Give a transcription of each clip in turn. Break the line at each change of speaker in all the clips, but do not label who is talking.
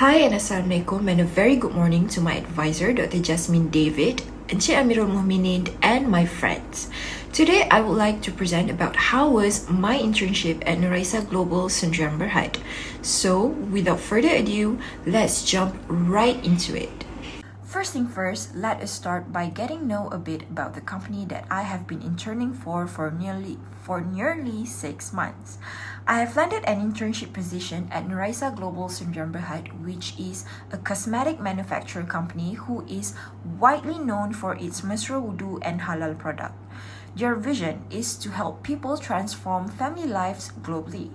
Hi and Assalamualaikum and a very good morning to my advisor, Dr. Jasmine David, Encik Amirul Muhminin and my friends. Today I would like to present about how was my internship at Nuraisa Global Sdn Bhd. So without further ado, let's jump right into it. First thing first, let us start by getting to know a bit about the company that I have been interning for nearly 6 months. I have landed an internship position at Nuraisa Global Sdn Bhd, which is a cosmetic manufacturer company who is widely known for its Mesra Wudu and halal product. Their vision is to help people transform family lives globally.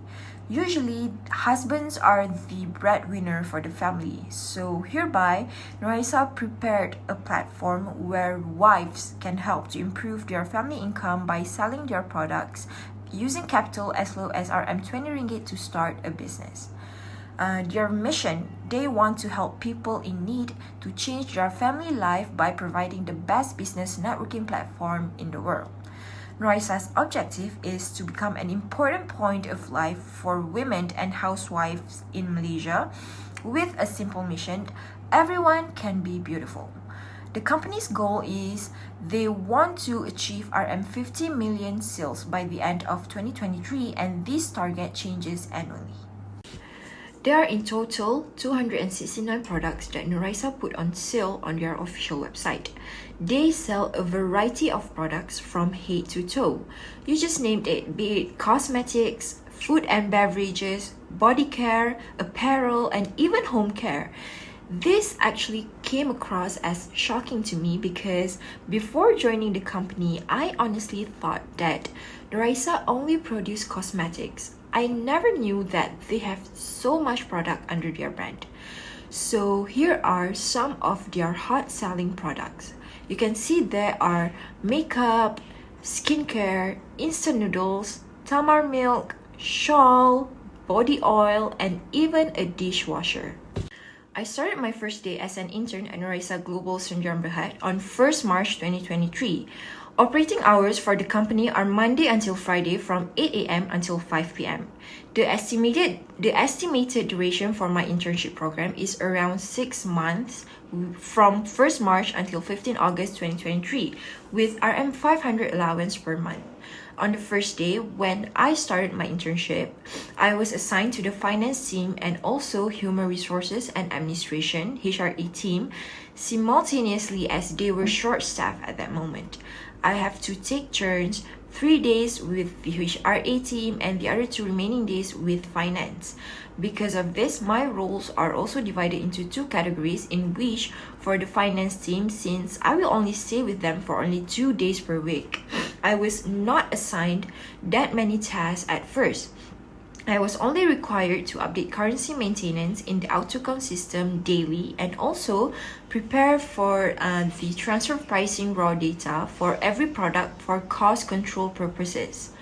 Usually, husbands are the breadwinner for the family, so hereby, Nuraisa prepared a platform where wives can help to improve their family income by selling their products using capital as low as RM20 ringgit to start a business. Their mission, they want to help people in need to change their family life by providing the best business networking platform in the world. Nuraisa's objective is to become an important point of life for women and housewives in Malaysia with a simple mission: everyone can be beautiful. The company's goal is they want to achieve RM50 million sales by the end of 2023, and this target changes annually. There are in total 269 products that Nuraisa put on sale on their official website. They sell a variety of products from head to toe. You just named it, be it cosmetics, food and beverages, body care, apparel, and even home care. This actually came across as shocking to me because before joining the company, I honestly thought that Nuraisa only produced cosmetics. I never knew that they have so much product under their brand. So here are some of their hot selling products. You can see there are makeup, skincare, instant noodles, tamar milk, shawl, body oil, and even a dishwasher. I started my first day as an intern at Nuraisa Global Sdn Bhd on 1st March 2023. Operating hours for the company are Monday until Friday from 8 a.m. until 5 p.m. The estimated duration for my internship program is around 6 months from 1st March until 15 August 2023 with RM500 allowance per month. On the first day, when I started my internship, I was assigned to the finance team and also human resources and administration (HRA) team simultaneously as they were short-staffed at that moment. I have to take turns 3 days with the HRA team and the other 2 remaining days with finance. Because of this, my roles are also divided into 2 categories, in which for the finance team, since I will only stay with them for only 2 days per week, I was not assigned that many tasks at first. I was only required to update currency maintenance in the Atiqah system daily and also prepare for the transfer pricing raw data for every product for cost control purposes.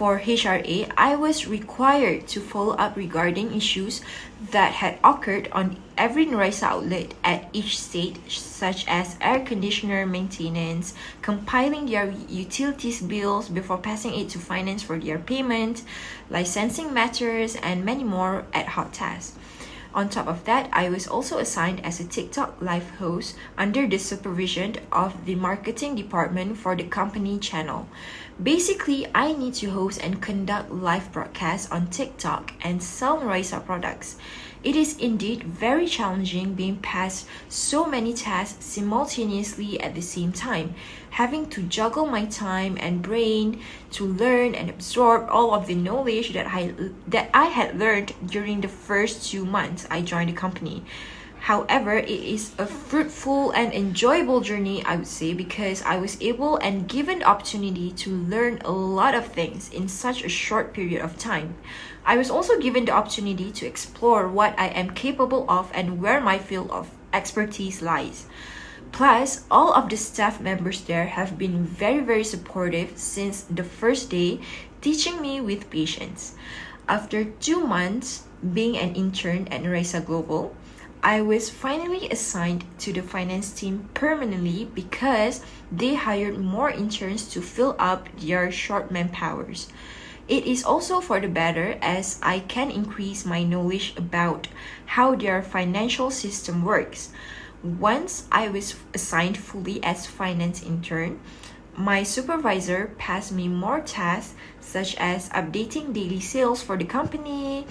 For HRA, I was required to follow up regarding issues that had occurred on every Nuraisa outlet at each stage, such as air conditioner maintenance, compiling their utilities bills before passing it to finance for their payment, licensing matters, and many more ad hoc tasks. On top of that, I was also assigned as a TikTok live host under the supervision of the marketing department for the company channel. Basically, I need to host and conduct live broadcasts on TikTok and sell Nuraisa products. It is indeed very challenging being passed so many tasks simultaneously at the same time, having to juggle my time and brain to learn and absorb all of the knowledge that I had learned during the first 2 months I joined the company. However, it is a fruitful and enjoyable journey, I would say, because I was able and given the opportunity to learn a lot of things in such a short period of time. I was also given the opportunity to explore what I am capable of and where my field of expertise lies. Plus, all of the staff members there have been very supportive since the first day, teaching me with patience. After 2 months being an intern at Nuraisa Global, I was finally assigned to the finance team permanently because they hired more interns to fill up their short manpowers. It is also for the better as I can increase my knowledge about how their financial system works. Once I was assigned fully as finance intern, my supervisor passed me more tasks such as updating daily sales for the company,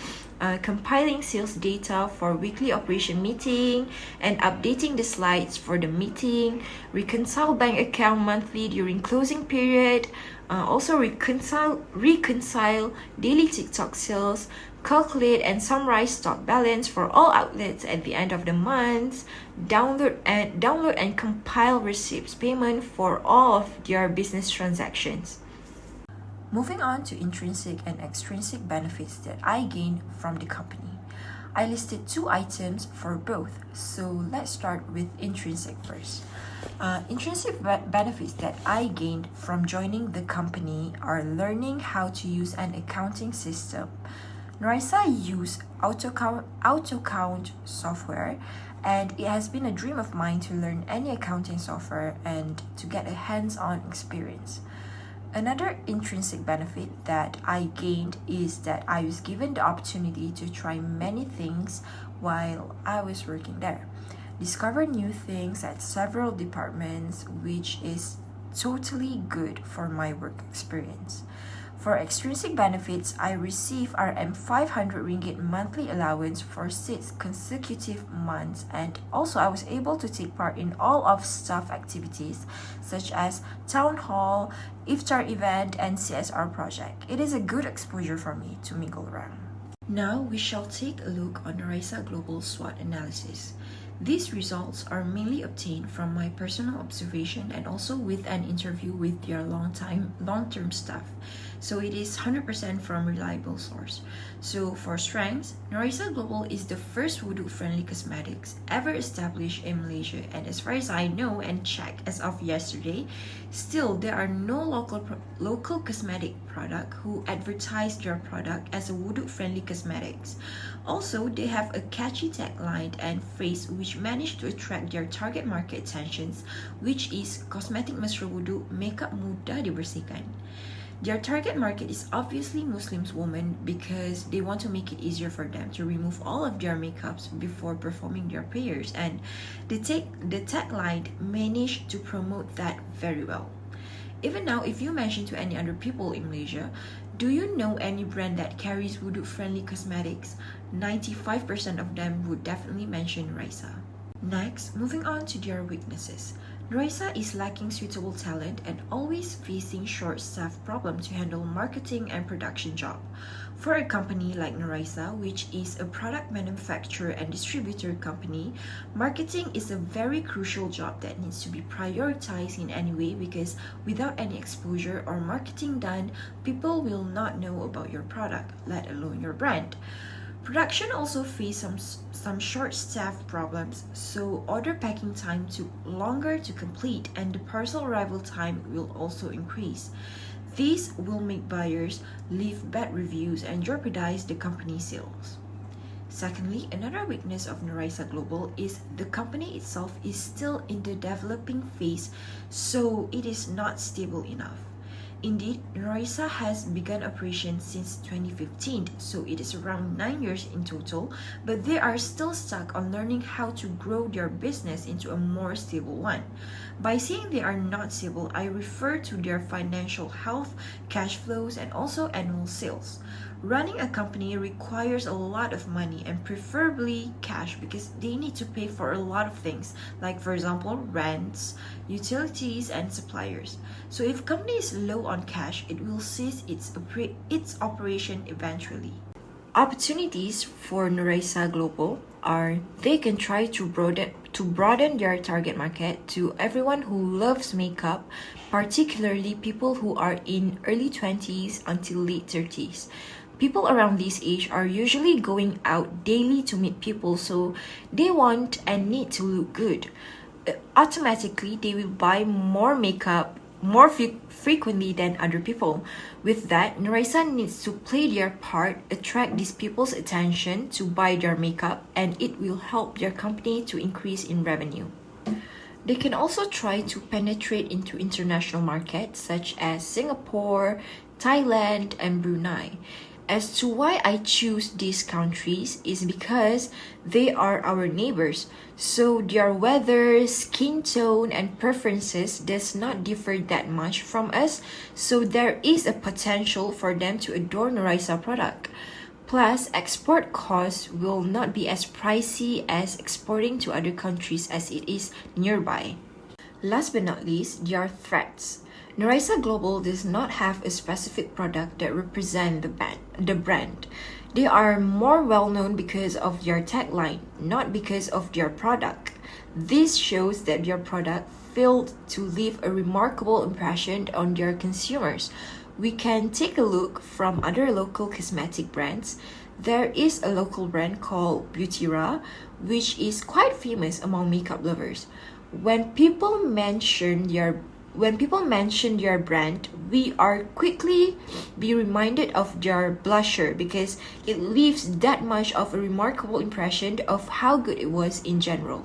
compiling sales data for weekly operation meeting, and updating the slides for the meeting, reconcile bank account monthly during closing period, also reconcile daily TikTok sales, calculate and summarize stock balance for all outlets at the end of the month, download and compile receipts payment for all of their business transactions. Moving on to intrinsic and extrinsic benefits that I gained from the company. I listed 2 items for both, so let's start with intrinsic first. Intrinsic benefits that I gained from joining the company are learning how to use an accounting system. Narisa used AutoCount software, and it has been a dream of mine to learn any accounting software and to get a hands-on experience. Another intrinsic benefit that I gained is that I was given the opportunity to try many things while I was working there. Discover new things at several departments, which is totally good for my work experience. For extrinsic benefits, I receive RM 500 ringgit monthly allowance for 6 consecutive months, and also I was able to take part in all of staff activities such as town hall, iftar event, and CSR project. It is a good exposure for me to mingle around. Now we shall take a look on Narisa Global SWOT analysis. These results are mainly obtained from my personal observation and also with an interview with their long-term staff. So it is 100% from reliable source. So for strengths, Narisa Global is the first wudu-friendly cosmetics ever established in Malaysia, and as far as I know and check as of yesterday, still there are no local cosmetic product who advertise their product as a wudu-friendly cosmetics. Also, they have a catchy tagline and phrase which managed to attract their target market attentions, which is cosmetic mesra wudu, makeup mudah dibersihkan. Their target market is obviously Muslim women because they want to make it easier for them to remove all of their makeups before performing their prayers, and the tagline managed to promote that very well. Even now, if you mention to any other people in Malaysia, do you know any brand that carries wudu-friendly cosmetics? 95% of them would definitely mention Narisa. Next, moving on to their weaknesses. Narisa is lacking suitable talent and always facing short-staff problem to handle marketing and production job. For a company like Narisa, which is a product manufacturer and distributor company, marketing is a very crucial job that needs to be prioritized in any way, because without any exposure or marketing done, people will not know about your product, let alone your brand. Production also faced some short staff problems, so order packing time took longer to complete and the parcel arrival time will also increase. These will make buyers leave bad reviews and jeopardize the company's sales. Secondly, another weakness of Narisa Global is the company itself is still in the developing phase, so it is not stable enough. Indeed, Narisa has begun operations since 2015, so it is around 9 years in total, but they are still stuck on learning how to grow their business into a more stable one. By saying they are not stable, I refer to their financial health, cash flows, and also annual sales. Running a company requires a lot of money and preferably cash, because they need to pay for a lot of things, like for example rents, utilities, and suppliers. So if a company is low on cash, it will cease its operation eventually. Opportunities for Narisa Global are they can try to broaden their target market to everyone who loves makeup, particularly people who are in early 20s until late 30s. People around this age are usually going out daily to meet people, so they want and need to look good. Automatically, they will buy more makeup more frequently than other people. With that, Narisa needs to play their part, attract these people's attention to buy their makeup, and it will help their company to increase in revenue. They can also try to penetrate into international markets such as Singapore, Thailand, and Brunei. As to why I choose these countries is because they are our neighbors, so their weather, skin tone, and preferences does not differ that much from us, so there is a potential for them to adore Nuraisa product. Plus, export costs will not be as pricey as exporting to other countries as it is nearby. Last but not least, there are threats. Nuraisa Global does not have a specific product that represents the brand. They are more well known because of their tagline, not because of their product. This shows that their product failed to leave a remarkable impression on their consumers. We can take a look from other local cosmetic brands. There is a local brand called Binti, which is quite famous among makeup lovers. When people mention their brand, we are quickly be reminded of their blusher because it leaves that much of a remarkable impression of how good it was in general.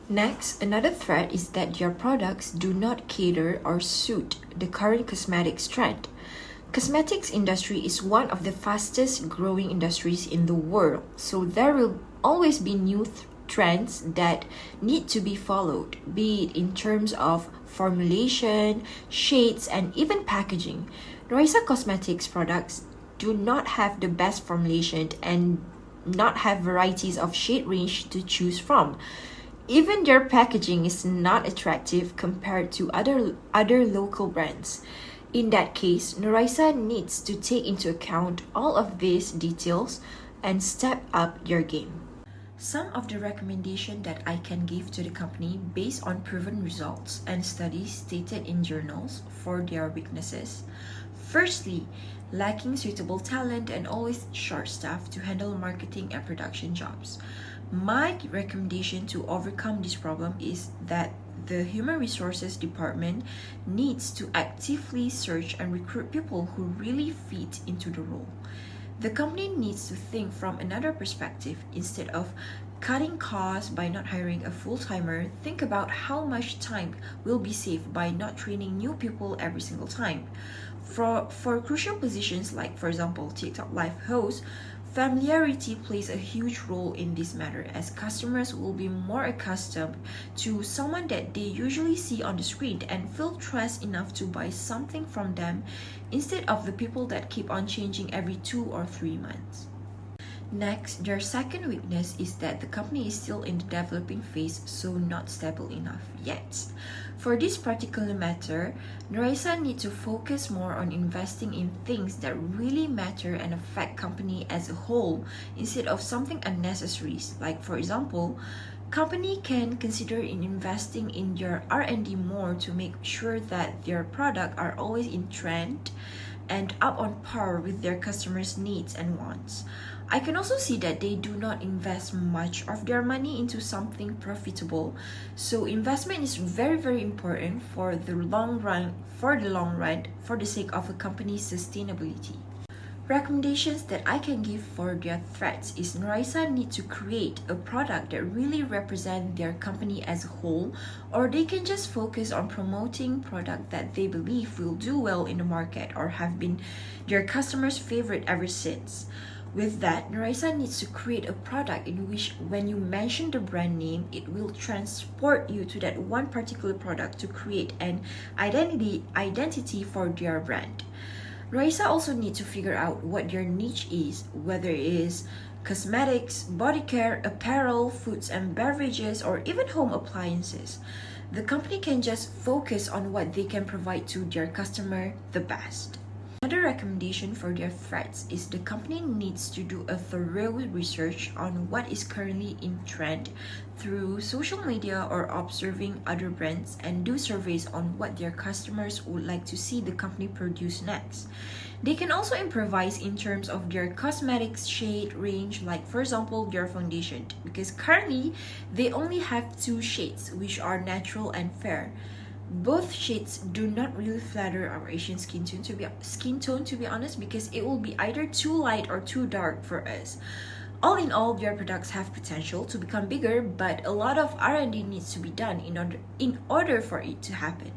Next, another threat is that their products do not cater or suit the current cosmetics trend. Cosmetics industry is one of the fastest growing industries in the world, so there will always be new trends that need to be followed, be it in terms of formulation, shades, and even packaging. Nuraisa Cosmetics products do not have the best formulation and not have varieties of shade range to choose from. Even their packaging is not attractive compared to other local brands. In that case, Nuraisa needs to take into account all of these details and step up their game. Some of the recommendations that I can give to the company based on proven results and studies stated in journals for their weaknesses. Firstly, lacking suitable talent and always short staff to handle marketing and production jobs. My recommendation to overcome this problem is that the Human Resources Department needs to actively search and recruit people who really fit into the role. The company needs to think from another perspective. Instead of cutting costs by not hiring a full-timer, think about how much time will be saved by not training new people every single time. For crucial positions like, for example, TikTok live host, familiarity plays a huge role in this matter as customers will be more accustomed to someone that they usually see on the screen and feel trust enough to buy something from them instead of the people that keep on changing every 2 or 3 months. Next, their second weakness is that the company is still in the developing phase, so not stable enough yet. For this particular matter, Nuraisa needs to focus more on investing in things that really matter and affect company as a whole instead of something unnecessary. Like for example, company can consider in investing in their R&D more to make sure that their products are always in trend and up on par with their customers' needs and wants. I can also see that they do not invest much of their money into something profitable. So investment is very important for the long run, for the sake of a company's sustainability. Recommendations that I can give for their threats is Nuraisa need to create a product that really represents their company as a whole, or they can just focus on promoting product that they believe will do well in the market or have been their customers' favorite ever since. With that, Nuraisa needs to create a product in which when you mention the brand name, it will transport you to that one particular product to create an identity for their brand. Nuraisa also needs to figure out what their niche is, whether it is cosmetics, body care, apparel, foods and beverages, or even home appliances. The company can just focus on what they can provide to their customer the best. Another recommendation for their threats is the company needs to do a thorough research on what is currently in trend through social media or observing other brands and do surveys on what their customers would like to see the company produce next. They can also improvise in terms of their cosmetics shade range, like for example their foundation, because currently they only have 2 shades which are natural and fair. Both shades do not really flatter our Asian skin tone to be honest, because it will be either too light or too dark for us. All in all, their products have potential to become bigger, but a lot of R&D needs to be done in order for it to happen.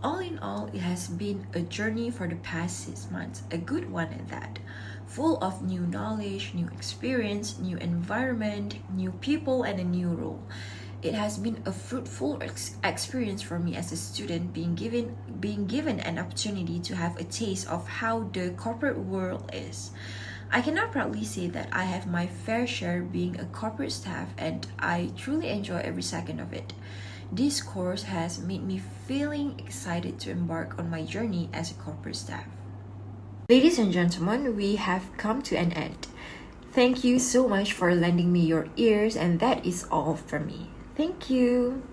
All in all, it has been a journey for the past 6 months, a good one at that, full of new knowledge, new experience, new environment, new people, and a new role. It has been a fruitful experience for me as a student, being given an opportunity to have a taste of how the corporate world is. I cannot proudly say that I have my fair share being a corporate staff, and I truly enjoy every second of it. This course has made me feeling excited to embark on my journey as a corporate staff. Ladies and gentlemen, we have come to an end. Thank you so much for lending me your ears, and that is all from me. Thank you.